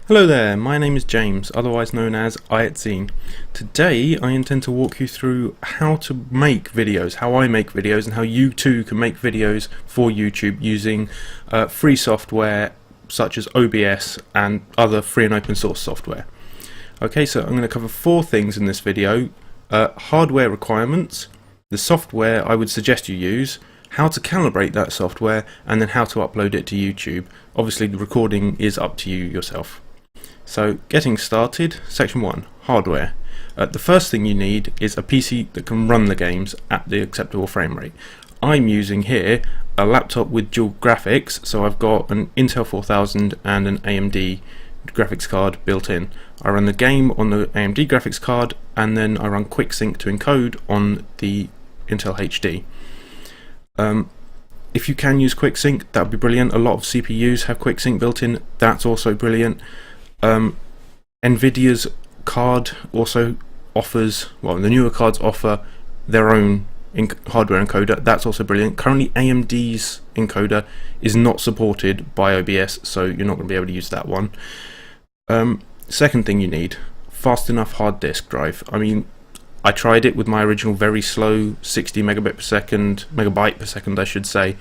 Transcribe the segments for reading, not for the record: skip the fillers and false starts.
Hello there, my name is James, otherwise known as exe. Today I intend to walk you through how to make videos, how I make videos, and how you too can make videos for YouTube using free software such as OBS and other free and open source software. Okay, so I'm going to cover four things in this video: hardware requirements, the software I would suggest you use, how to calibrate that software, and then how to upload it to YouTube. Obviously the recording is up to you yourself. So getting started, section 1, hardware. The first thing you need is a PC that can run the games at the acceptable frame rate. I'm using here a laptop with dual graphics, so I've got an Intel 4000 and an AMD graphics card built in. I run the game on the AMD graphics card, and then I run QuickSync to encode on the Intel HD. If you can use QuickSync, that would be brilliant. A lot of CPUs have QuickSync built in, that's also brilliant. Nvidia's card also offers, well, the newer cards offer their own hardware encoder, that's also brilliant. Currently AMD's encoder is not supported by OBS, so you're not going to be able to use that one. Second thing you need, fast enough hard disk drive. I mean, I tried it with my original very slow 60 megabyte per second I should say,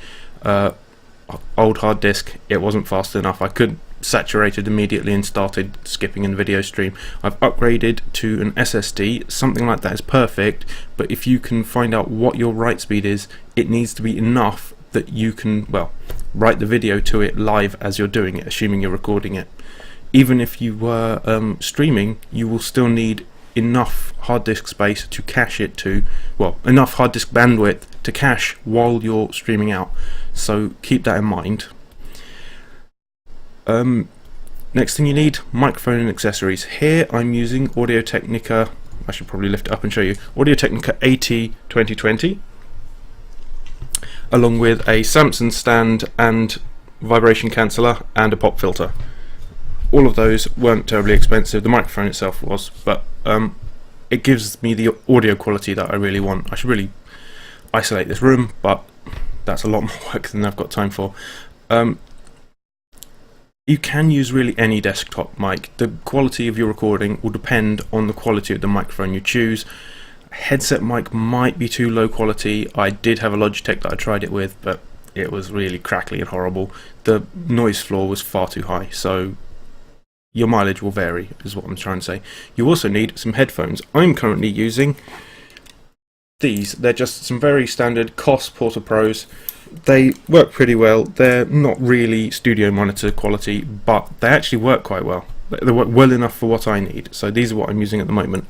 old hard disk. It wasn't fast enough. I could saturated immediately and started skipping in the video stream. I've upgraded to an SSD. Something like that is perfect, but if you can find out what your write speed is, it needs to be enough that you can, well, write the video to it live as you're doing it, assuming you're recording it. Even if you were streaming, you will still need enough hard disk space to cache it to, well, enough hard disk bandwidth to cache while you're streaming out, so keep that in mind. Next thing you need, microphone and accessories. Here I'm using Audio-Technica, I should probably lift it up and show you, Audio-Technica AT2020, along with a Samson stand and vibration canceller and a pop filter. All of those weren't terribly expensive, the microphone itself was, but it gives me the audio quality that I really want. I should really isolate this room, but that's a lot more work than I've got time for. You can use really any desktop mic. The quality of your recording will depend on the quality of the microphone you choose. Headset mic might be too low quality. I did have a Logitech that I tried it with, but it was really crackly and horrible. The noise floor was far too high, so your mileage will vary, is what I'm trying to say. You also need some headphones. I'm currently using these. They're just some very standard COS Porta Pros. They work pretty well. They're not really studio monitor quality, but they actually work quite well. They work well enough for what I need, so these are what I'm using at the moment.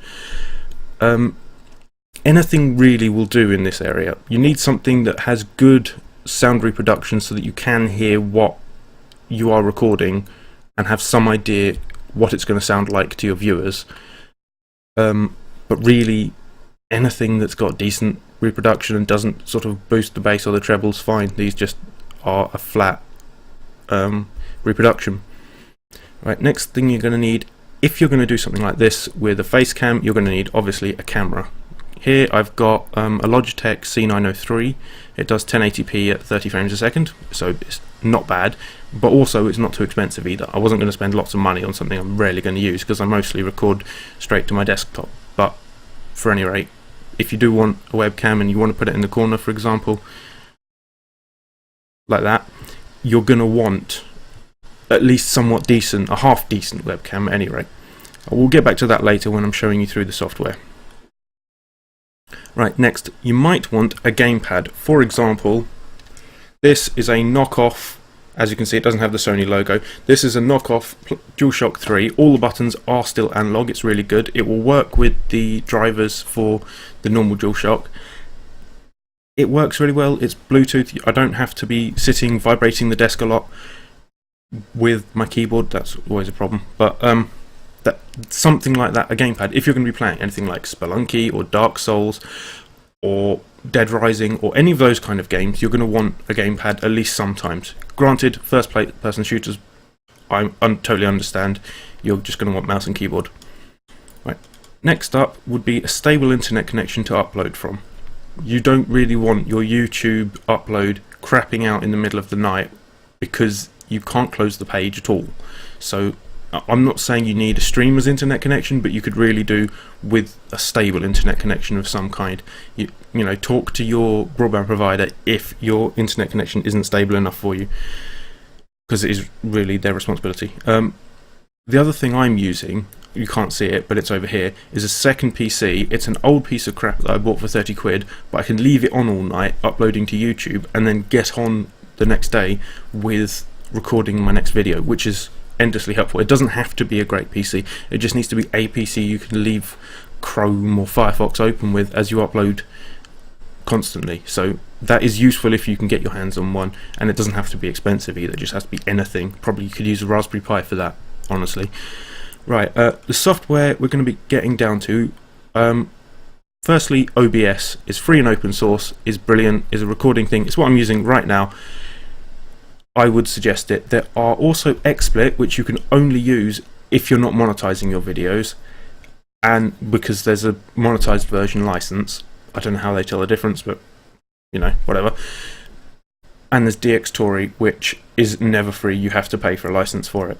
Anything really will do in this area. You need something that has good sound reproduction so that you can hear what you are recording and have some idea what it's going to sound like to your viewers. But really, anything that's got decent reproduction and doesn't sort of boost the bass or the trebles, fine. These just are a flat reproduction. Right, next thing you're going to need, if you're going to do something like this with a face cam, you're going to need obviously a camera. Here I've got a Logitech C903. It does 1080p at 30 frames a second, so it's not bad, but also it's not too expensive either. I wasn't going to spend lots of money on something I'm rarely going to use because I mostly record straight to my desktop. But for any rate, if you do want a webcam and you want to put it in the corner, for example, like that, you're going to want at least somewhat decent, a half decent webcam at any rate. We'll get back to that later when I'm showing you through the software. Right, next, you might want a gamepad. For example, this is a knockoff. As you can see, it doesn't have the Sony logo. This is a knockoff DualShock 3. All the buttons are still analog. It's really good. It will work with the drivers for the normal DualShock. It works really well. It's Bluetooth. I don't have to be sitting vibrating the desk a lot with my keyboard. That's always a problem. But something like that, a gamepad, if you're going to be playing anything like Spelunky or Dark Souls or Dead Rising or any of those kind of games, you're going to want a gamepad at least sometimes. Granted, first person shooters, I totally understand. You're just going to want mouse and keyboard. Right. Next up would be a stable internet connection to upload from. You don't really want your YouTube upload crapping out in the middle of the night because you can't close the page at all. So I'm not saying you need a streamer's internet connection, but you could really do with a stable internet connection of some kind. You know, talk to your broadband provider if your internet connection isn't stable enough for you, because it is really their responsibility. The other thing I'm using, you can't see it, but it's over here, is a second PC. It's an old piece of crap that I bought for 30 quid, but I can leave it on all night, uploading to YouTube, and then get on the next day with recording my next video, which is endlessly helpful. It doesn't have to be a great PC, it just needs to be a PC you can leave Chrome or Firefox open with as you upload constantly. So that is useful if you can get your hands on one, and it doesn't have to be expensive either, it just has to be anything. Probably you could use a Raspberry Pi for that, honestly. Right, the software we're going to be getting down to, firstly, OBS is free and open source, is brilliant, is a recording thing. It's what I'm using right now. I would suggest it. There are also XSplit, which you can only use if you're not monetizing your videos, and because there's a monetized version license. I don't know how they tell the difference, but you know, whatever. And there's DxTory, which is never free, you have to pay for a license for it.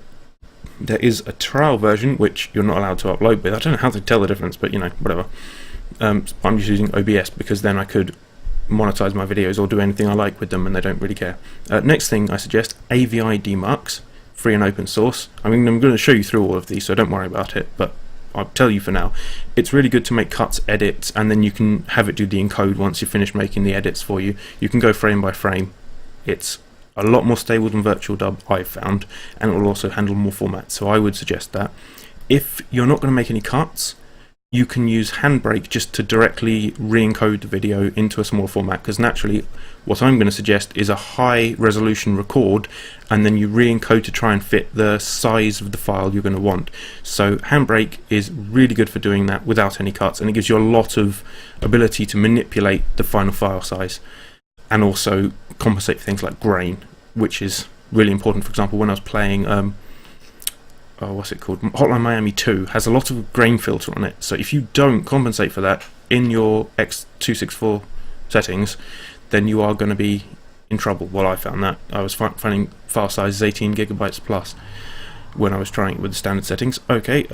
There is a trial version which you're not allowed to upload with. I don't know how to tell the difference, but you know, whatever. I'm just using OBS because then I could monetize my videos or do anything I like with them, and they don't really care. Next thing I suggest, AVI Demux, free and open source. I mean, I'm going to show you through all of these, so don't worry about it, but I'll tell you for now. It's really good to make cuts, edits, and then you can have it do the encode once you finish making the edits for you. You can go frame by frame. It's a lot more stable than Virtual Dub, I've found, and it will also handle more formats, so I would suggest that. If you're not going to make any cuts, you can use Handbrake just to directly re-encode the video into a smaller format, because naturally what I'm going to suggest is a high resolution record, and then you re-encode to try and fit the size of the file you're going to want. So Handbrake is really good for doing that without any cuts, and it gives you a lot of ability to manipulate the final file size, and also compensate for things like grain, which is really important. For example, when I was playing what's it called, Hotline Miami 2 has a lot of grain filter on it, so if you don't compensate for that in your X264 settings, then you are going to be in trouble. Well, I found that. I was finding file sizes 18 gigabytes plus when I was trying it with the standard settings. Okay,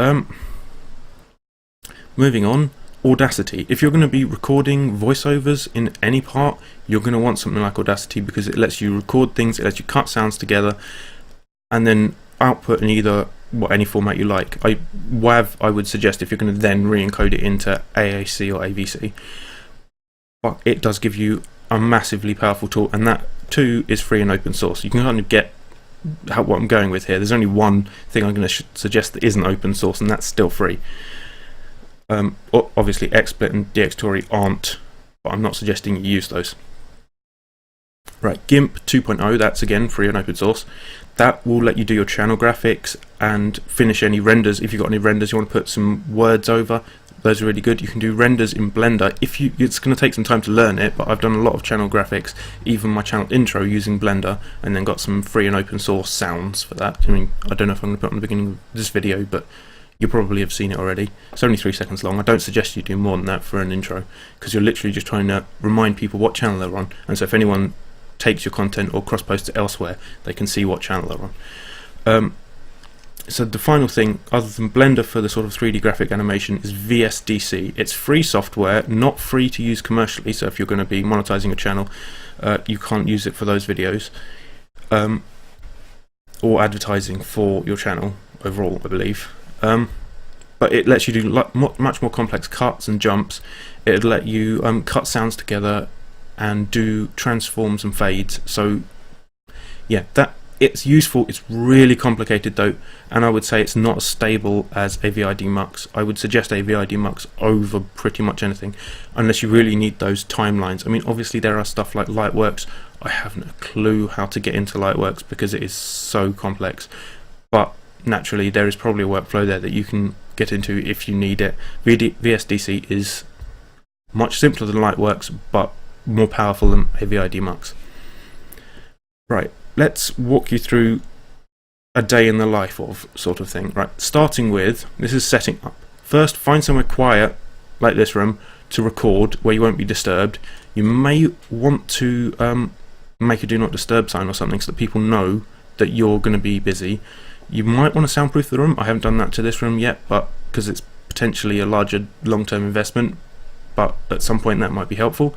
moving on. Audacity. If you're going to be recording voiceovers in any part, you're going to want something like Audacity, because it lets you record things, it lets you cut sounds together, and then output in either any format you like. WAV I would suggest if you're going to then re-encode it into AAC or AVC. But it does give you a massively powerful tool, and that too is free and open source. You can kind of get what I'm going with here. There's only one thing I'm going to suggest that isn't open source, and that's still free. Obviously XSplit and DxTory aren't, but I'm not suggesting you use those. Right, GIMP 2.0, that's again free and open source. That will let you do your channel graphics and finish any renders. If you've got any renders you want to put some words over, those are really good. You can do renders in Blender. It's going to take some time to learn it, but I've done a lot of channel graphics, even my channel intro using Blender, and then got some free and open source sounds for that. I mean, I don't know if I'm going to put it on the beginning of this video, but you probably have seen it already. It's only 3 seconds long. I don't suggest you do more than that for an intro, because you're literally just trying to remind people what channel they're on, and so if anyone takes your content or cross-posts it elsewhere, they can see what channel they're on. So the final thing, other than Blender for the sort of 3D graphic animation, is VSDC. It's free software, not free to use commercially, so if you're going to be monetizing a channel, you can't use it for those videos, or advertising for your channel overall, I believe. But it lets you do much more complex cuts and jumps. It'll let you cut sounds together and do transforms and fades. So yeah, it's useful. It's really complicated though, and I would say it's not as stable as AVI Demux. I would suggest AVI Demux over pretty much anything, unless you really need those timelines. I mean, obviously there are stuff like Lightworks. I haven't a clue how to get into Lightworks because it is so complex, but naturally there is probably a workflow there that you can get into if you need it. VSDC is much simpler than Lightworks, but more powerful than AVI Demux. Right, let's walk you through a day in the life of sort of thing. Right, starting with, this is setting up. First, find somewhere quiet, like this room, to record where you won't be disturbed. You may want to make a do not disturb sign or something so that people know that you're going to be busy. You might want to soundproof the room. I haven't done that to this room yet, but because it's potentially a larger long-term investment, but at some point that might be helpful.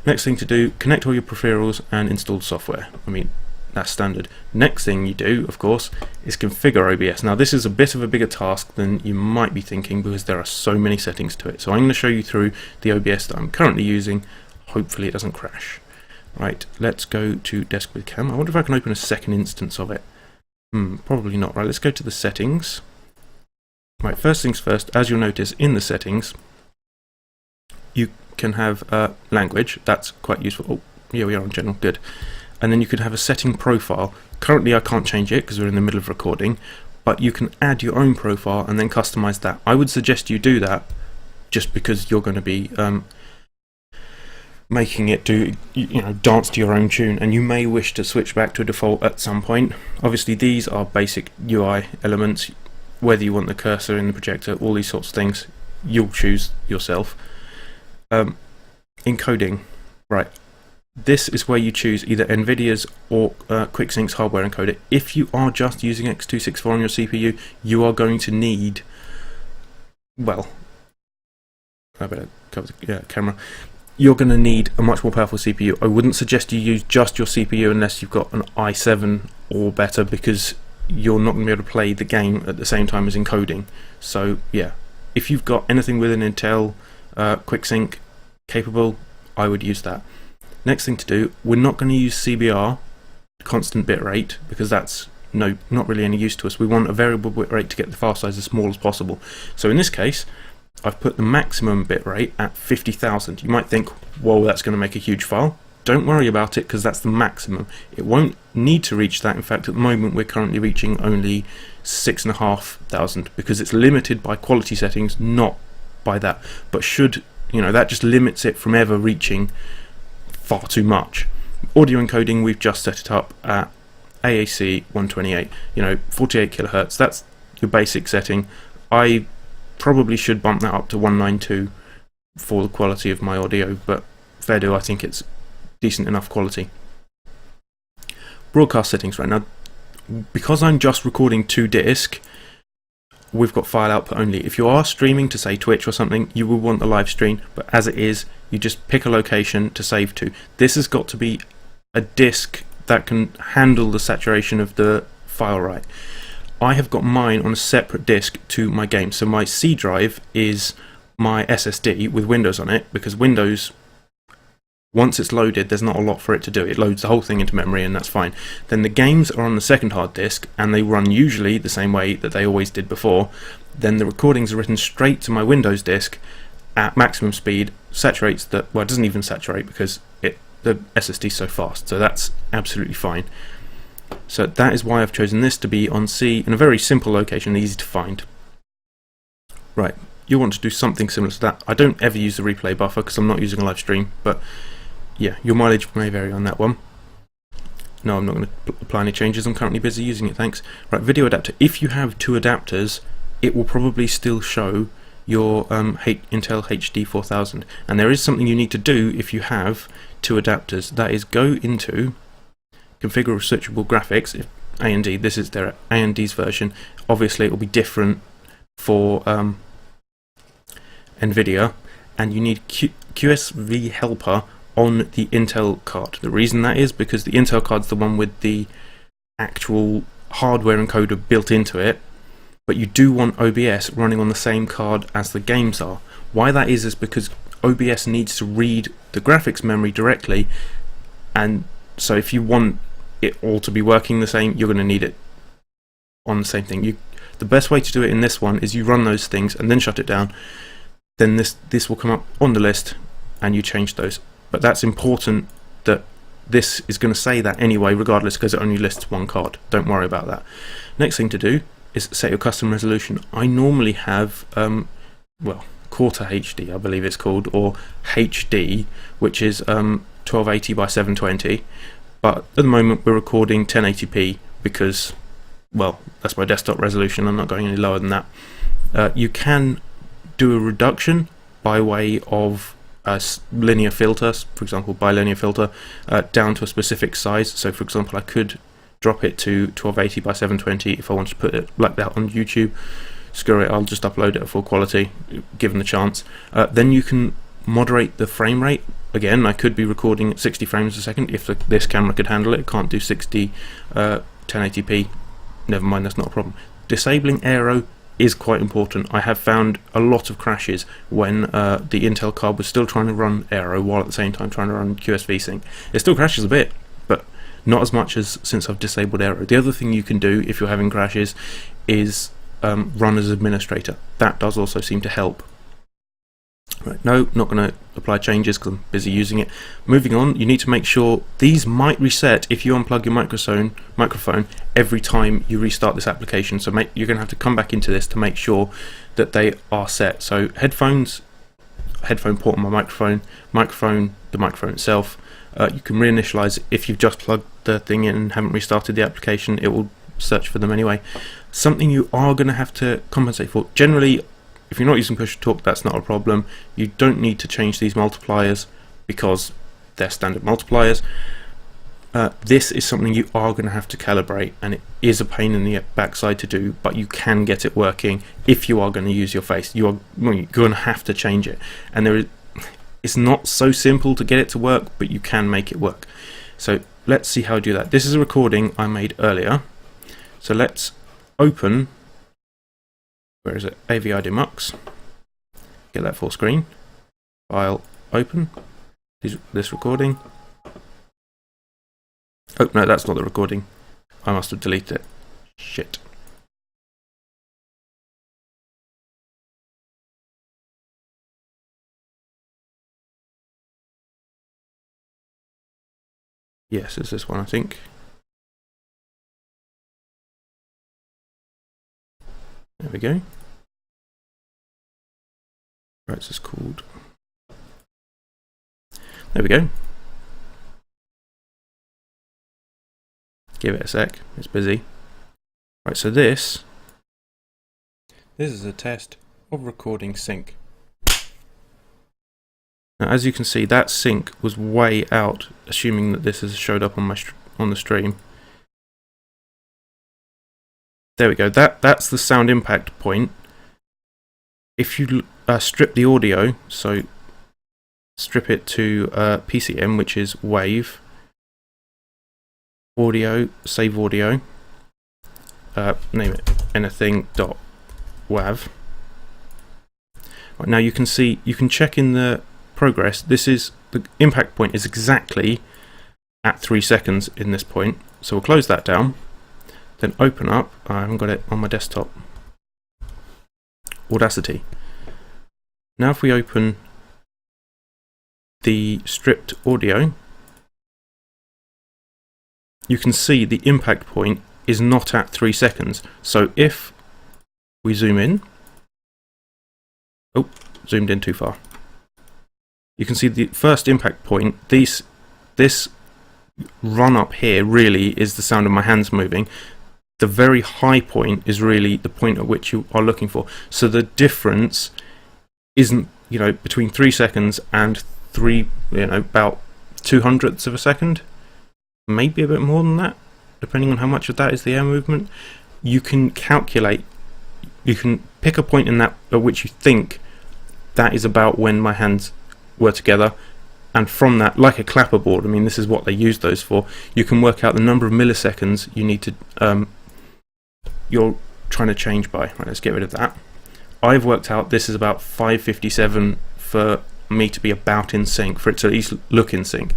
Next thing to do, connect all your peripherals and install software. I mean, that's standard. Next thing you do, of course, is configure OBS. Now this is a bit of a bigger task than you might be thinking because there are so many settings to it. So I'm going to show you through the OBS that I'm currently using. Hopefully it doesn't crash. Right, let's go to desk with cam. I wonder if I can open a second instance of it. Probably not. Right, let's go to the settings. Right, first things first, as you'll notice in the settings, you can have language. That's quite useful. Oh, yeah, we are on general, good. And then you could have a setting profile. Currently I can't change it because we're in the middle of recording, but you can add your own profile and then customize that. I would suggest you do that just because you're going to be making it do, dance to your own tune, and you may wish to switch back to a default at some point. Obviously these are basic UI elements. Whether you want the cursor in the projector, all these sorts of things, you'll choose yourself. Encoding, right. This is where you choose either NVIDIA's or QuickSync's hardware encoder. If you are just using X264 on your CPU, you are going to need, well, I better cover the camera. You're going to need a much more powerful CPU. I wouldn't suggest you use just your CPU unless you've got an i7 or better, because you're not going to be able to play the game at the same time as encoding. So yeah, if you've got anything with an Intel QuickSync capable, I would use that. Next thing to do, we're not going to use CBR, constant bit rate, because that's not really any use to us. We want a variable bit rate to get the file size as small as possible. So in this case, I've put the maximum bit rate at 50,000. You might think, whoa, that's going to make a huge file. Don't worry about it, because that's the maximum. It won't need to reach that. In fact, at the moment we're currently reaching only 6,500 because it's limited by quality settings, not by that. But should, that just limits it from ever reaching far too much. Audio encoding, we've just set it up at AAC 128, 48 kilohertz. That's your basic setting. I probably should bump that up to 192 for the quality of my audio, but fair do, I think it's decent enough quality. Broadcast settings right now, because I'm just recording to disk, we've got file output only. If you are streaming to say Twitch or something, you will want the live stream, but as it is, you just pick a location to save to. This has got to be a disk that can handle the saturation of the file write. I have got mine on a separate disk to my game, so my C drive is my SSD with Windows on it, because Windows, once it's loaded, there's not a lot for it to do. It loads the whole thing into memory and that's fine. Then the games are on the second hard disk and they run usually the same way that they always did before. Then the recordings are written straight to my Windows disk at maximum speed, saturates the, well, it doesn't even saturate because the SSD is so fast, so that's absolutely fine. So that is why I've chosen this to be on C in a very simple location, easy to find. Right, you want to do something similar to that. I don't ever use the replay buffer because I'm not using a live stream, but yeah, your mileage may vary on that one. No, I'm not going to apply any changes. I'm currently busy using it, thanks. Right, video adapter. If you have two adapters, it will probably still show your Intel HD 4000. And there is something you need to do if you have two adapters. That is, go into configure switchable graphics. If AMD, this is their AMD's version. Obviously, it will be different for NVIDIA, and you need QSV helper on the Intel card. The reason that is because the Intel card's the one with the actual hardware encoder built into it, but you do want OBS running on the same card as the games are. Why that is because OBS needs to read the graphics memory directly, and so if you want it all to be working the same, you're going to need it on the same thing. The best way to do it in this one is you run those things and then shut it down. Then this will come up on the list and you change those. But that's important that this is going to say that anyway, regardless, because it only lists one card. Don't worry about that. Next thing to do is set your custom resolution. I normally have, well, quarter HD, I believe it's called, or HD, which is 1280 by 720. But at the moment we're recording 1080p because, well, that's my desktop resolution. I'm not going any lower than that. You can do a reduction by way of a linear filter, for example, bilinear filter, down to a specific size. So for example, I could drop it to 1280 by 720 if I want to put it like that on YouTube. Screw it, I'll just upload it at full quality, given the chance. Then you can moderate the frame rate. Again, I could be recording at 60 frames a second if this camera could handle it. It can't do 60 1080p. Never mind, that's not a problem. Disabling aero is quite important. I have found a lot of crashes when the Intel card was still trying to run aero while at the same time trying to run QSV sync. It still crashes a bit, but not as much as since I've disabled aero. The other thing you can do if you're having crashes is run as administrator. That does also seem to help. Right, no, not going to apply changes because I'm busy using it. Moving on, you need to make sure these might reset if you unplug your microphone every time you restart this application. So you're going to have to come back into this to make sure that they are set. So headphones, headphone port on my microphone, the microphone itself. You can reinitialize if you've just plugged the thing in and haven't restarted the application. It will search for them anyway. Something you are going to have to compensate for. Generally, if you're not using push to talk, that's not a problem. You don't need to change these multipliers because they're standard multipliers. This is something you are going to have to calibrate, and it is a pain in the backside to do, but you can get it working if you are going to use your face. You're going to have to change it, and it's not so simple to get it to work, but you can make it work. So let's see how I do that. This is a recording I made earlier. So let's open, where is it? AVI Mux. Get that full screen. File, open. This recording. Oh no, that's not the recording. I must have deleted it. Shit. Yes, it's this one, I think. There we go. Right, this is called. There we go. Give it a sec, it's busy. Right, so this is a test of recording sync. Now, as you can see, that sync was way out, assuming that this has showed up on the stream. There we go. That's the sound impact point. If you strip the audio, so strip it to PCM, which is wave, audio, save audio, name it anything .wav. Right, now you can see, you can check in the progress. This is the impact point is exactly at 3 seconds in this point. So we'll close that down. Then open up, I haven't got it on my desktop, Audacity. Now if we open the stripped audio, you can see the impact point is not at 3 seconds. So if we zoom in, oh, zoomed in too far. You can see the first impact point, this run up here really is the sound of my hands moving. The very high point is really the point at which you are looking for. So the difference isn't, between 3 seconds and about 2/100ths of a second, maybe a bit more than that, depending on how much of that is the air movement. You can calculate, you can pick a point in that at which you think that is about when my hands were together, and from that, like a clapperboard, I mean, this is what they use those for, you can work out the number of milliseconds you need to you're trying to change by. Right, let's get rid of that. I've worked out this is about 557 for me to be about in sync, for it to at least look in sync.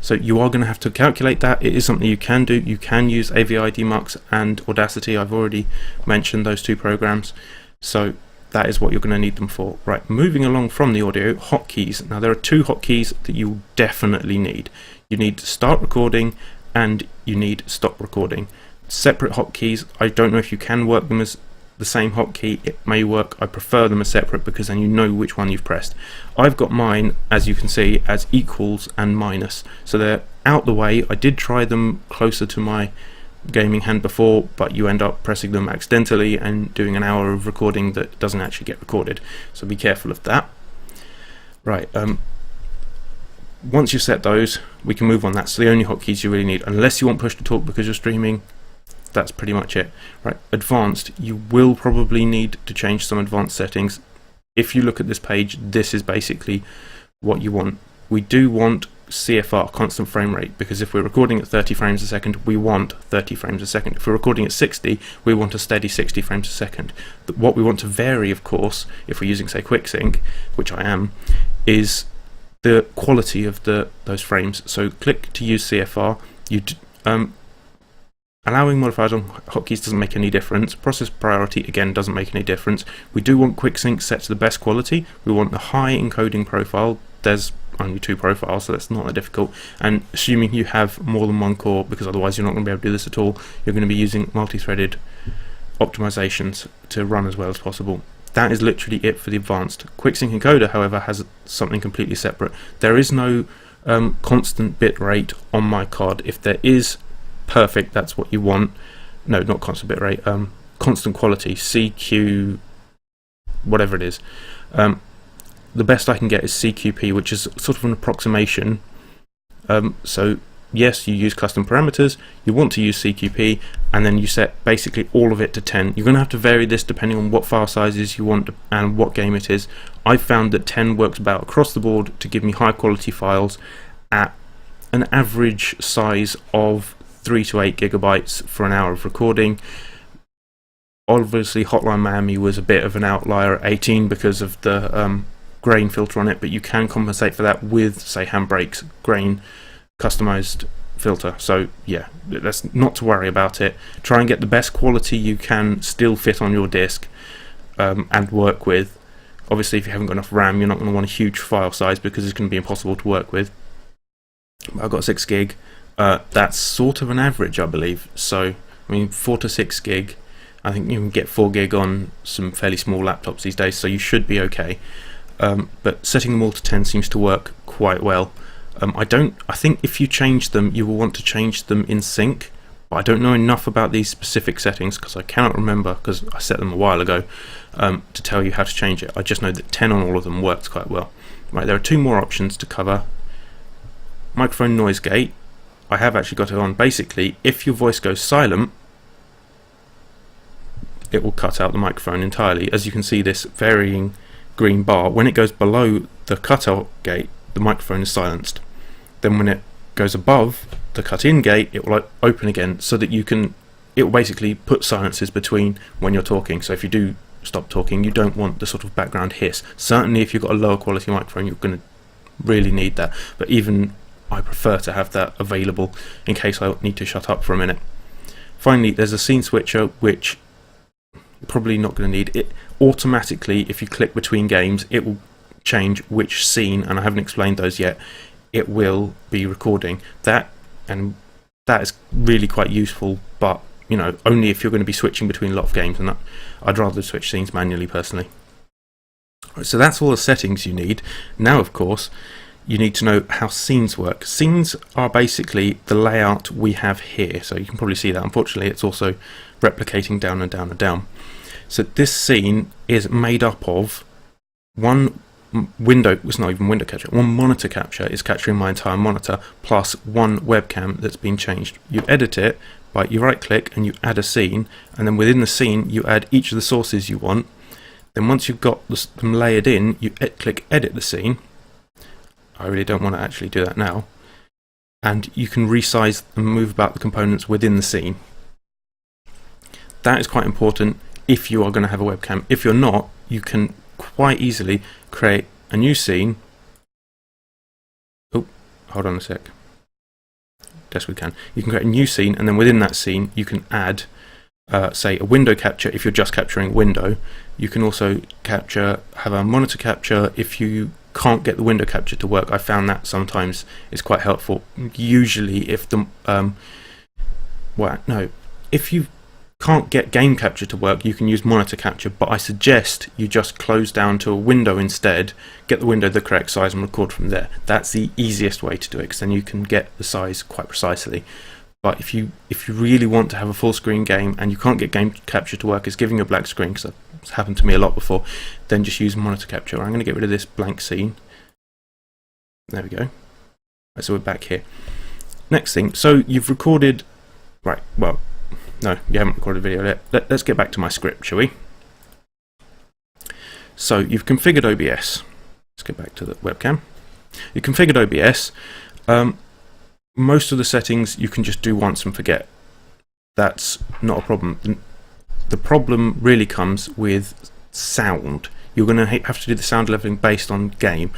So you are going to have to calculate that. It is something you can do. You can use AVI Mux and Audacity. I've already mentioned those two programs. So that is what you're going to need them for. Right, moving along from the audio, hotkeys. Now there are two hotkeys that you definitely need. You need start recording and you need stop recording. Separate hotkeys. I don't know if you can work them as the same hotkey. It may work. I prefer them as separate because then you know which one you've pressed. I've got mine, as you can see, as equals and minus, so they're out the way. I did try them closer to my gaming hand before, but you end up pressing them accidentally and doing an hour of recording that doesn't actually get recorded, so be careful of that. Right, once you've set those, we can move on. That's the only hotkeys you really need, unless you want push to talk because you're streaming. That's pretty much it. Right, advanced, you will probably need to change some advanced settings. If you look at this page, this is basically what you want. We do want CFR, constant frame rate, because if we're recording at 30 frames a second, we want 30 frames a second. If we're recording at 60, we want a steady 60 frames a second. But what we want to vary, of course, if we're using, say, QuickSync, which I am, is the quality of those frames. So click to use CFR. Allowing modifiers on hotkeys doesn't make any difference. Process priority, again, doesn't make any difference. We do want QuickSync set to the best quality. We want the high encoding profile. There's only 2 profiles, so that's not that difficult. And assuming you have more than 1 core, because otherwise you're not going to be able to do this at all, you're going to be using multi-threaded optimizations to run as well as possible. That is literally it for the advanced. QuickSync encoder, however, has something completely separate. There is no constant bit rate on my card. If there is, perfect, that's what you want. No, not constant bit rate, constant quality, CQ, whatever it is. The best I can get is CQP, which is sort of an approximation. So yes, you use custom parameters, you want to use CQP, and then you set basically all of it to 10. You're going to have to vary this depending on what file sizes you want and what game it is. I've found that 10 works about across the board to give me high quality files at an average size of 3 to 8 gigabytes for an hour of recording. Obviously Hotline Miami was a bit of an outlier at 18 because of the grain filter on it, but you can compensate for that with, say, Handbrake's grain customized filter. So yeah, that's not to worry about it. Try and get the best quality you can still fit on your disk and work with. Obviously if you haven't got enough RAM, you're not going to want a huge file size because it's going to be impossible to work with. I've got 6 gig. That's sort of an average, I believe. So I mean 4 to 6 gig. I think you can get 4 gig on some fairly small laptops these days, so you should be okay. But setting them all to 10 seems to work quite well. I think if you change them, you will want to change them in sync, but I don't know enough about these specific settings because I cannot remember, because I set them a while ago, to tell you how to change it. I just know that 10 on all of them works quite well. Right, there are 2 more options to cover. Microphone noise gate, I have actually got it on. Basically, if your voice goes silent, it will cut out the microphone entirely. As you can see, this varying green bar, when it goes below the cutout gate, the microphone is silenced. Then when it goes above the cut-in gate, it will open again, so that it will basically put silences between when you're talking. So if you do stop talking, you don't want the sort of background hiss. Certainly if you've got a lower quality microphone, you're going to really need that, but even I prefer to have that available in case I need to shut up for a minute. Finally, there's a scene switcher, which you're probably not going to need. It automatically, if you click between games, it will change which scene, and I haven't explained those yet, it will be recording. That is really quite useful, but you know, only if you're going to be switching between a lot of games, and I'd rather switch scenes manually personally. Right, so that's all the settings you need. Now of course you need to know how scenes work. Scenes are basically the layout we have here, so you can probably see that. Unfortunately it's also replicating down and down and down. So this scene is made up of one window, it's not even window capture, one monitor capture is capturing my entire monitor, plus one webcam that's been changed. You edit it by, you right click and you add a scene, and then within the scene you add each of the sources you want. Then once you've got them layered in, you click edit the scene. I really don't want to actually do that now. And you can resize and move about the components within the scene. That is quite important if you are going to have a webcam. If you're not, you can quite easily create a new scene. Oh, hold on a sec. Yes, we can. You can create a new scene, and then within that scene you can add say a window capture if you're just capturing window. You can also have a monitor capture if you can't get the window capture to work. I found that sometimes is quite helpful. Usually if the if you can't get game capture to work, you can use monitor capture, but I suggest you just close down to a window instead, get the window the correct size and record from there. That's the easiest way to do it, because then you can get the size quite precisely. But if you really want to have a full screen game and you can't get game capture to work, it's giving you a black screen, because it's happened to me a lot before, then just use monitor capture. I'm going to get rid of this blank scene. There we go. Right, so we're back here. Next thing, so you've recorded, right, well, no, you haven't recorded video yet. Let's get back to my script, shall we? So you've configured OBS. Let's get back to the webcam. You configured OBS. Most of the settings you can just do once and forget. That's not a problem. The problem really comes with sound. You're going to have to do the sound leveling based on game.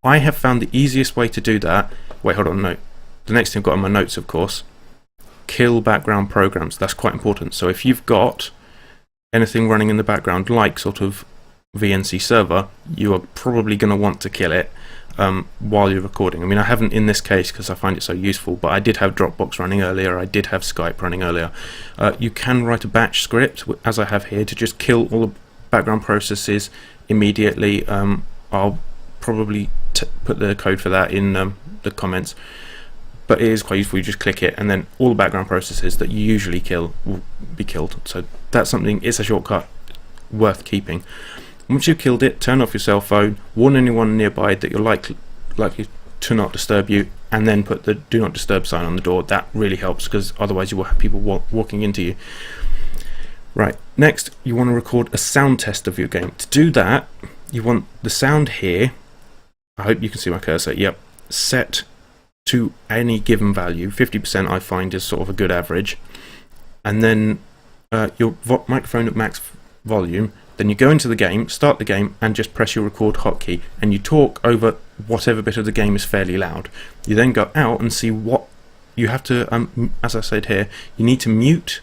I have found the easiest way to do that. Wait, hold on, no. The next thing I've got on my notes, of course, kill background programs. That's quite important. So if you've got anything running in the background, like sort of VNC server, you are probably going to want to kill it while you're recording. I mean, I haven't in this case because I find it so useful, but I did have Dropbox running earlier, I did have Skype running earlier. You can write a batch script, as I have here, to just kill all the background processes immediately. I'll probably put the code for that in the comments, but it is quite useful. You just click it and then all the background processes that you usually kill will be killed. So that's something, it's a shortcut worth keeping. Once you've killed it, turn off your cell phone, warn anyone nearby that you're likely to not disturb you, and then put the do not disturb sign on the door. That really helps, because otherwise you will have people walking into you. Right, next you want to record a sound test of your game. To do that, you want the sound here, I hope you can see my cursor, yep, set to any given value. 50% I find is sort of a good average. And then your microphone at max volume. Then you go into the game, start the game, and just press your record hotkey, and you talk over whatever bit of the game is fairly loud. You then go out and see what you have to, as I said here, you need to mute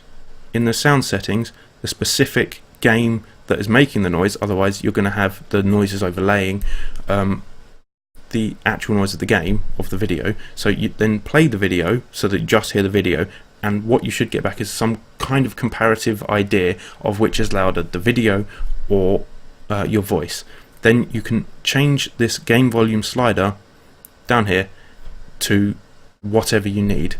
in the sound settings the specific game that is making the noise, otherwise you're going to have the noises overlaying the actual noise of the game, of the video. So you then play the video so that you just hear the video, and what you should get back is some kind of comparative idea of which is louder, the video or your voice. Then you can change this game volume slider down here to whatever you need.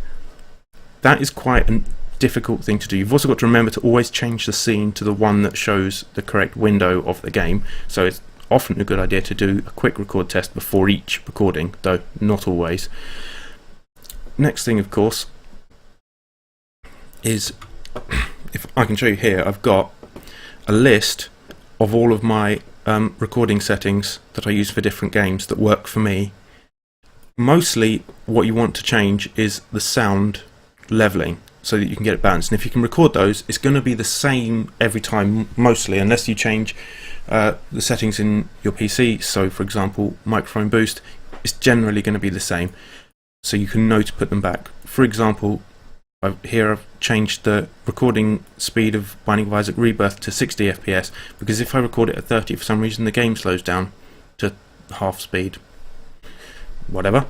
That is quite a difficult thing to do. You've also got to remember to always change the scene to the one that shows the correct window of the game. So it's often a good idea to do a quick record test before each recording, though not always. Next thing, of course, is, if I can show you here, I've got a list of all of my recording settings that I use for different games that work for me. Mostly what you want to change is the sound leveling so that you can get it balanced, and if you can record those, it's going to be the same every time mostly, unless you change the settings in your PC. So for example, microphone boost is generally going to be the same, so you can know to put them back. For example, here I've changed the recording speed of Binding of Isaac Rebirth to 60 FPS, because if I record it at 30, for some reason the game slows down to half speed, whatever.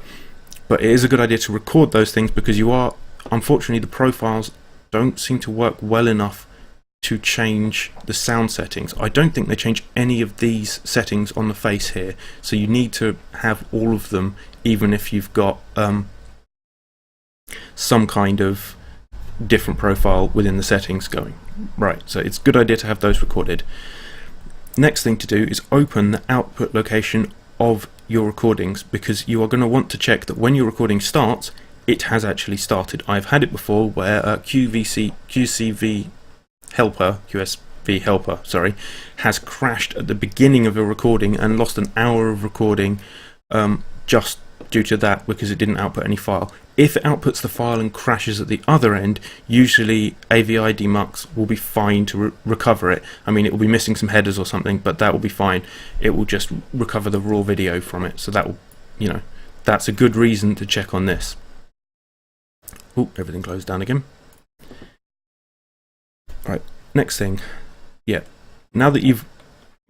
But it is a good idea to record those things, because you are, unfortunately, the profiles don't seem to work well enough to change the sound settings. I don't think they change any of these settings on the face here, so you need to have all of them, even if you've got some kind of different profile within the settings going. Right, so it's a good idea to have those recorded. Next thing to do is open the output location of your recordings, because you are going to want to check that when your recording starts, it has actually started. I've had it before where QSV helper, sorry, has crashed at the beginning of a recording and lost an hour of recording just due to that, because it didn't output any file. If it outputs the file and crashes at the other end, usually AVI demux will be fine to recover it. I mean, it will be missing some headers or something, but that will be fine. It will just recover the raw video from it. So that will, you know, that's a good reason to check on this. Oh, everything closed down again. Right, next thing. Yeah, now that you've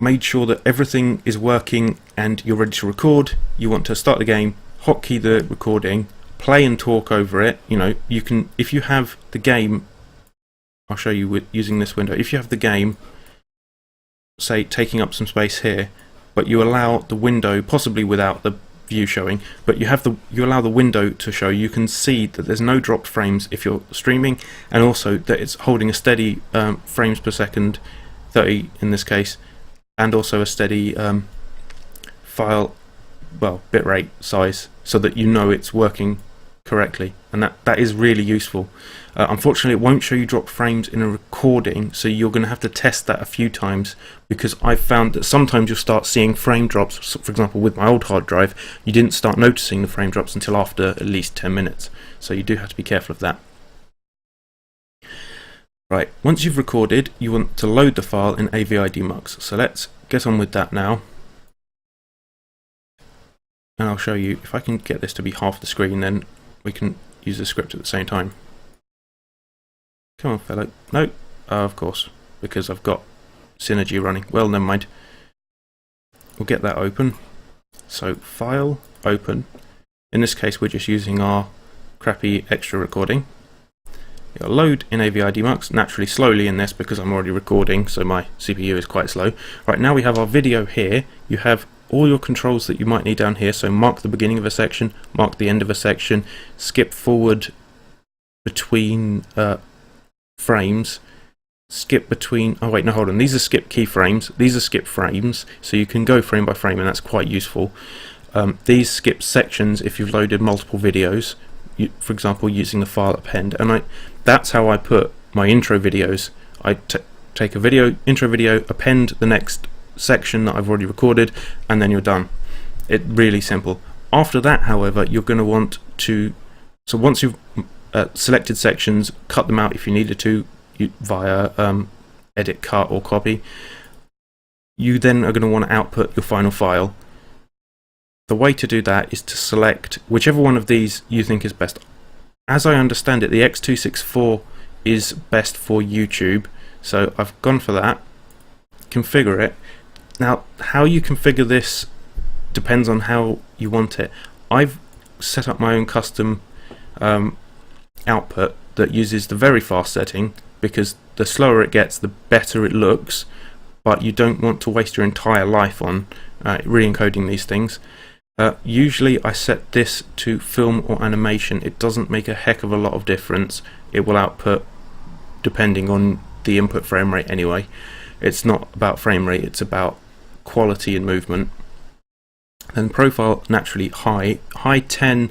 made sure that everything is working and you're ready to record, you want to start the game, hotkey the recording, play and talk over it. You know, you can, if you have the game, I'll show you with using this window. If you have the game, say, taking up some space here, but you allow the window, possibly without the view showing, but you allow the window to show, you can see that there's no dropped frames if you're streaming, and also that it's holding a steady frames per second, 30 in this case, and also a steady file, well, bitrate size, so that you know it's working correctly, and that is really useful. Unfortunately, it won't show you drop frames in a recording, so you're going to have to test that a few times, because I've found that sometimes you'll start seeing frame drops. So for example, with my old hard drive, you didn't start noticing the frame drops until after at least 10 minutes, so you do have to be careful of that. Right, once you've recorded, you want to load the file in AVI-demux, so let's get on with that now. And I'll show you, if I can get this to be half the screen, then we can use the script at the same time. Come on, fellow. No, of course, because I've got Synergy running. Well, never mind. We'll get that open. So, file, open. In this case, we're just using our crappy extra recording. It'll load in AVI-demux, naturally slowly in this because I'm already recording, so my CPU is quite slow. Right, now we have our video here. You have all your controls that you might need down here, so mark the beginning of a section, mark the end of a section, skip forward between frames, skip between, oh wait, no, hold on, these are skip keyframes, these are skip frames, so you can go frame by frame, and that's quite useful. These skip sections if you've loaded multiple videos, for example using the file append, and that's how I put my intro videos. I take a video, intro video, append the next section that I've already recorded, and then you're done. It's really simple. After that, however, you're going to want to, so once you've selected sections, cut them out if you needed to via edit, cut or copy. You then are going to want to output your final file. The way to do that is to select whichever one of these you think is best. As I understand it, the X264 is best for YouTube, so I've gone for that. Configure it. Now, how you configure this depends on how you want it. I've set up my own custom output that uses the very fast setting, because the slower it gets, the better it looks, but you don't want to waste your entire life on re-encoding these things. Usually I set this to film or animation. It doesn't make a heck of a lot of difference. It will output depending on the input frame rate anyway. It's not about frame rate, it's about quality and movement. And profile, naturally high. High 10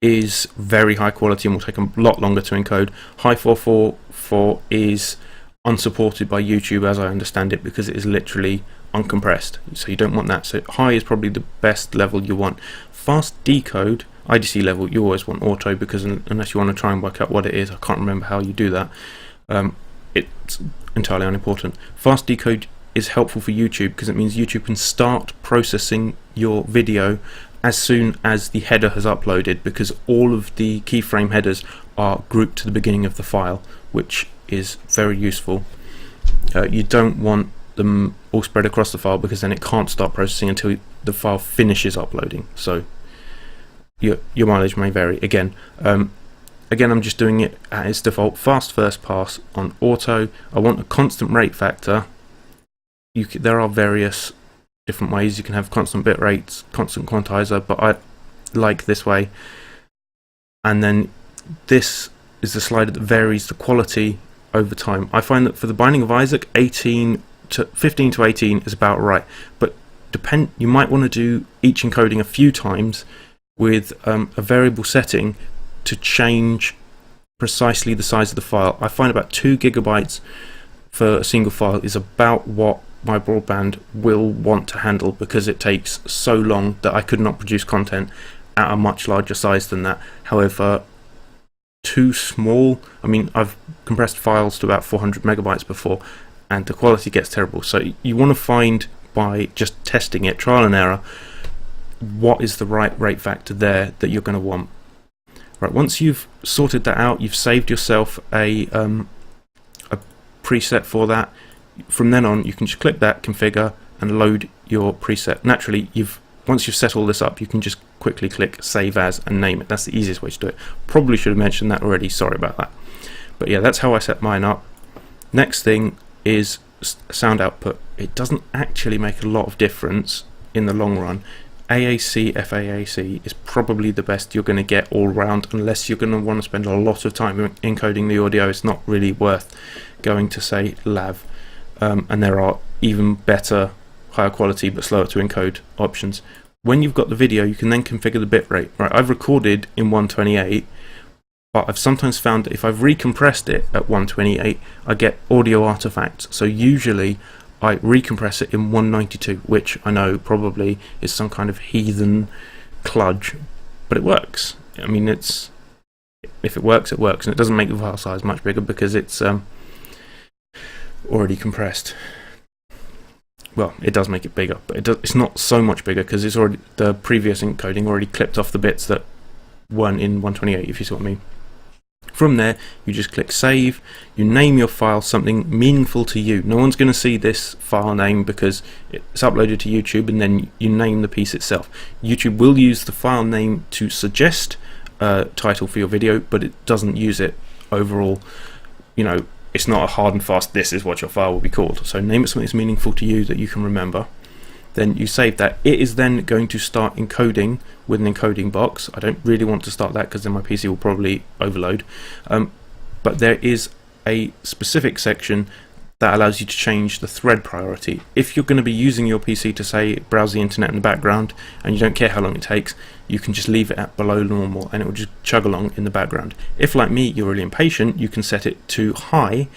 is very high quality and will take a lot longer to encode. High 444 is unsupported by YouTube as I understand it, because it is literally uncompressed, so you don't want that. So high is probably the best level you want. Fast decode, IDC level, you always want auto, because unless you want to try and work out what it is, I can't remember how you do that. It's entirely unimportant. Fast decode is helpful for YouTube because it means YouTube can start processing your video as soon as the header has uploaded, because all of the keyframe headers are grouped to the beginning of the file, which is very useful. You don't want them all spread across the file, because then it can't start processing until the file finishes uploading. So your mileage may vary. Again, I'm just doing it at its default fast first pass on auto. I want a constant rate factor. There are various different ways you can have constant bit rates, constant quantizer, but I like this way. And then this is the slider that varies the quality over time. I find that for the Binding of Isaac, 15 to 18 is about right, but you might want to do each encoding a few times with a variable setting to change precisely the size of the file. I find about 2 gigabytes for a single file is about what my broadband will want to handle, because it takes so long that I could not produce content at a much larger size than that. However, too small, I mean, I've compressed files to about 400 megabytes before, and the quality gets terrible. So you want to find, by just testing it, trial and error, what is the right rate factor there that you're going to want. Right, once you've sorted that out, you've saved yourself a preset for that. From then on, you can just click that, configure, and load your preset. Naturally, once you've set all this up, you can just quickly click save as and name it. That's the easiest way to do it. Probably should have mentioned that already, sorry about that. But yeah, that's how I set mine up. Next thing is sound output. It doesn't actually make a lot of difference in the long run. AAC, FAAC is probably the best you're going to get all round, unless you're going to want to spend a lot of time encoding the audio. It's not really worth going to, say, LAV. And there are even better, higher quality but slower to encode options. when you've got the video, you can then configure the bitrate. Right, I've recorded in 128, but I've sometimes found that if I've recompressed it at 128, I get audio artifacts. So usually I recompress it in 192, which I know probably is some kind of heathen kludge, but it works. I mean, if it works, it works, and it doesn't make the file size much bigger because it's already compressed. Well, it does make it bigger, but it's not so much bigger because it's already, the previous encoding already clipped off the bits that weren't in 128, if you see what I mean. From there, you just click save, you name your file something meaningful to you. No one's going to see this file name because it's uploaded to YouTube, and then you name the piece itself. YouTube will use the file name to suggest a title for your video, but it doesn't use it overall. You know, it's not a hard and fast, this is what your file will be called. So name it something that's meaningful to you that you can remember. Then you save that. It is then going to start encoding with an encoding box. I don't really want to start that because then my PC will probably overload. But there is a specific section that allows you to change the thread priority. If you're going to be using your PC to, say, browse the internet in the background and you don't care how long it takes, you can just leave it at below normal and it will just chug along in the background. If, like me, you're really impatient, you can set it to high,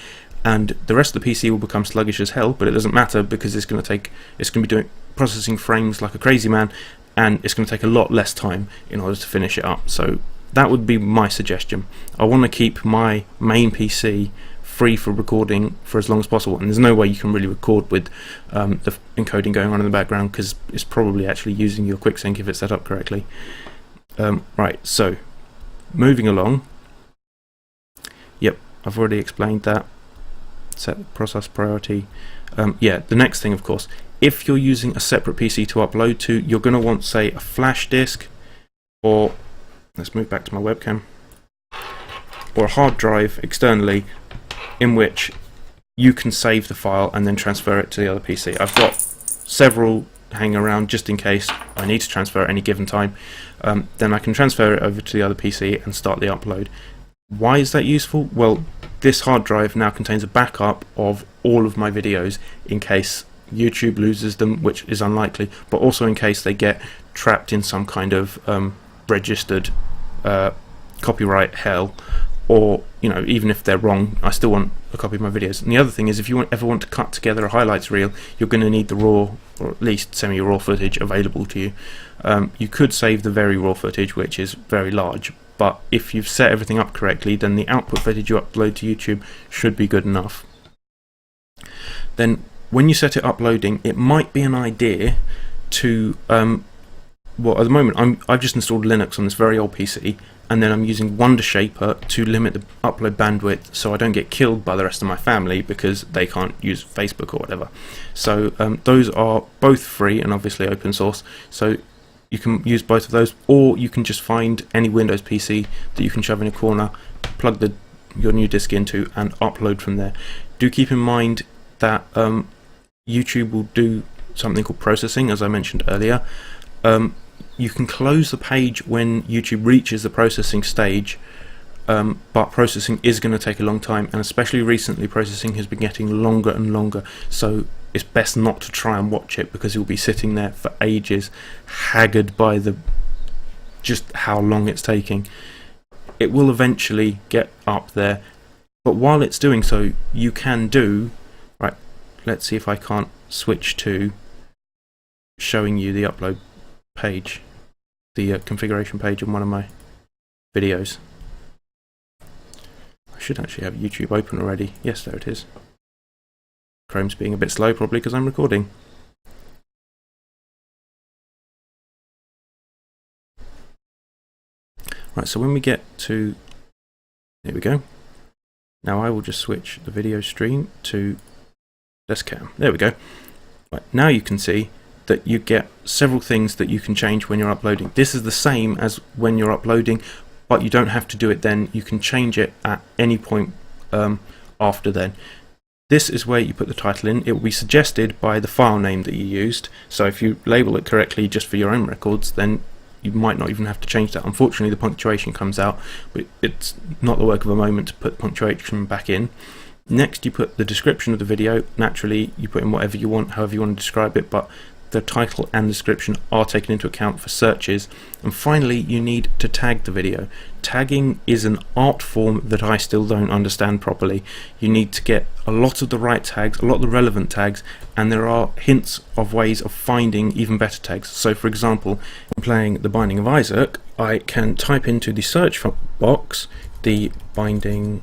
and the rest of the PC will become sluggish as hell, but it doesn't matter because it's going to be processing frames like a crazy man, and it's going to take a lot less time in order to finish it up. So that would be my suggestion. I want to keep my main PC free for recording for as long as possible, and there's no way you can really record with the encoding going on in the background because it's probably actually using your QuickSync if it's set up correctly. Right, so moving along. Yep, I've already explained that. Set process priority. Yeah, the next thing, of course, if you're using a separate PC to upload to, you're going to want, say, a flash disk, or let's move back to my webcam, or a hard drive externally in which you can save the file and then transfer it to the other PC. I've got several hanging around just in case I need to transfer at any given time. Then I can transfer it over to the other PC and start the upload. Why is that useful? Well, this hard drive now contains a backup of all of my videos in case YouTube loses them, which is unlikely, but also in case they get trapped in some kind of registered copyright hell, or, you know, even if they're wrong, I still want a copy of my videos. And the other thing is, if you ever want to cut together a highlights reel, you're going to need the raw, or at least semi-raw footage available to you. You could save the very raw footage, which is very large, but if you've set everything up correctly, then the output footage you upload to YouTube should be good enough. Then when you set it uploading, it might be an idea to, well, at the moment I've just installed Linux on this very old PC, and then I'm using Wondershaper to limit the upload bandwidth so I don't get killed by the rest of my family because they can't use Facebook or whatever. So those are both free and obviously open source, so you can use both of those, or you can just find any Windows PC that you can shove in a corner, plug your new disk into, and upload from there. Do keep in mind that YouTube will do something called processing, as I mentioned earlier. You can close the page when YouTube reaches the processing stage, but processing is going to take a long time, and especially recently processing has been getting longer and longer, so it's best not to try and watch it because you'll be sitting there for ages, haggard by just how long it's taking. It will eventually get up there, but while it's doing so, you can do, right, let's see if I can't switch to showing you the upload page, the configuration page on one of my videos. I should actually have YouTube open already. Yes, there it is. Chrome's being a bit slow, probably because I'm recording. Right, so when we get to, there we go. Now I will just switch the video stream to Deskcam. There we go. Right, now you can see that you get several things that you can change when you're uploading. This is the same as when you're uploading, but you don't have to do it then. You can change it at any point after then. This is where you put the title in. It will be suggested by the file name that you used, so if you label it correctly just for your own records, then you might not even have to change that. Unfortunately, the punctuation comes out, but it's not the work of a moment to put punctuation back in. Next, you put the description of the video. Naturally, you put in whatever you want, however you want to describe it, but the title and description are taken into account for searches. And finally, you need to tag the video. Tagging is an art form that I still don't understand properly. You need to get a lot of the right tags, a lot of the relevant tags, and there are hints of ways of finding even better tags. So for example, when playing The Binding of Isaac, I can type into the search box The Binding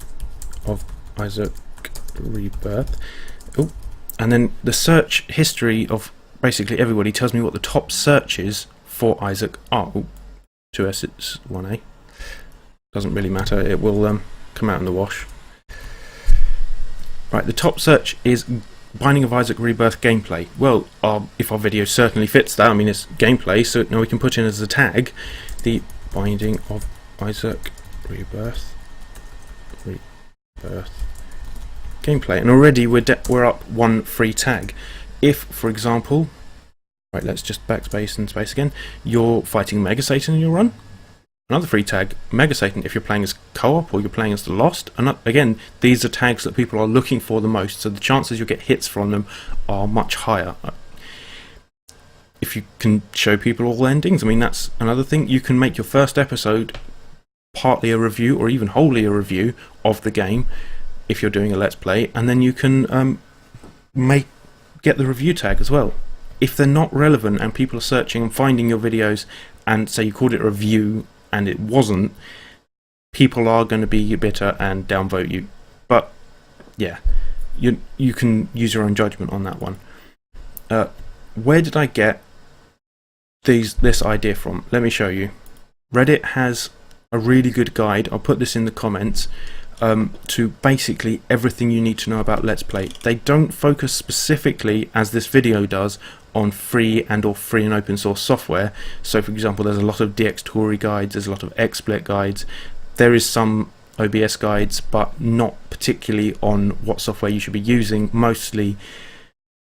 of Isaac Rebirth, and then the search history of basically everybody tells me what the top searches for Isaac are. 2S, it's 1A. Doesn't really matter, it will come out in the wash. Right, the top search is Binding of Isaac Rebirth gameplay. Well, if our video certainly fits that, I mean it's gameplay, so now we can put in as a tag The Binding of Isaac Rebirth gameplay, and already we're up one free tag. If, for example, right, let's just backspace and space again, you're fighting Mega Satan in your run, another free tag, Mega Satan, if you're playing as co-op or you're playing as the Lost. And again, these are tags that people are looking for the most, so the chances you'll get hits from them are much higher. If you can show people all endings, I mean that's another thing. You can make your first episode partly a review or even wholly a review of the game if you're doing a Let's Play, and then you can get the review tag as well. If they're not relevant and people are searching and finding your videos and say you called it a review and it wasn't, people are going to be bitter and downvote you. But yeah, you can use your own judgment on that one. Where did I get this idea from? Let me show you. Reddit has a really good guide, I'll put this in the comments, to basically everything you need to know about Let's Play. They don't focus specifically, as this video does, on free and open source software. So for example, there's a lot of DxTory guides, there's a lot of XSplit guides, there is some OBS guides, but not particularly on what software you should be using, mostly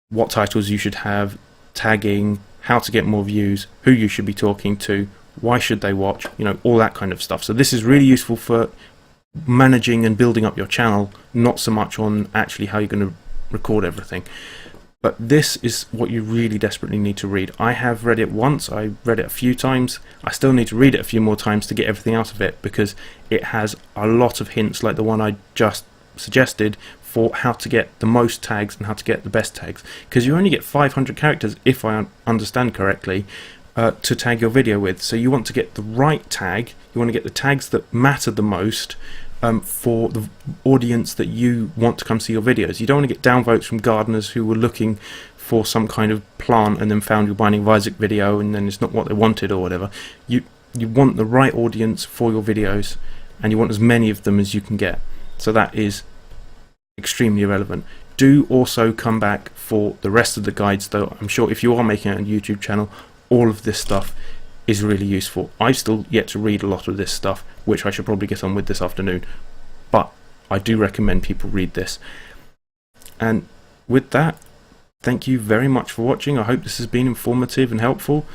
what titles you should have, tagging, how to get more views, who you should be talking to, why should they watch, all that kind of stuff. So this is really useful for managing and building up your channel, not so much on actually how you're going to record everything. But this is what you really desperately need to read. I have read it once, I read it a few times, I still need to read it a few more times to get everything out of it, because it has a lot of hints like the one I just suggested for how to get the most tags and how to get the best tags, because you only get 500 characters, if I understand correctly, to tag your video with. So you want to get the right tag, you want to get the tags that matter the most for the audience that you want to come see your videos. You don't want to get downvotes from gardeners who were looking for some kind of plant and then found your Binding of Isaac video and then it's not what they wanted or whatever. You want the right audience for your videos, and you want as many of them as you can get. So that is extremely relevant. Do also come back for the rest of the guides though. I'm sure if you are making a YouTube channel, all of this stuff is really useful. I've still yet to read a lot of this stuff, which I should probably get on with this afternoon, but I do recommend people read this. And with that, thank you very much for watching. I hope this has been informative and helpful.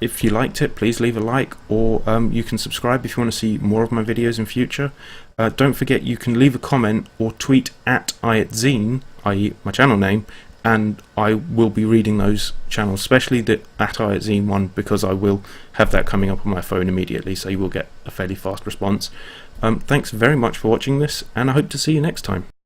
If you liked it, please leave a like, or you can subscribe if you want to see more of my videos in future. Don't forget, you can leave a comment or tweet at @iAtZine, i.e. my channel name, and I will be reading those channels, especially the @iAtZine one, because I will have that coming up on my phone immediately, so you will get a fairly fast response. Thanks very much for watching this, and I hope to see you next time.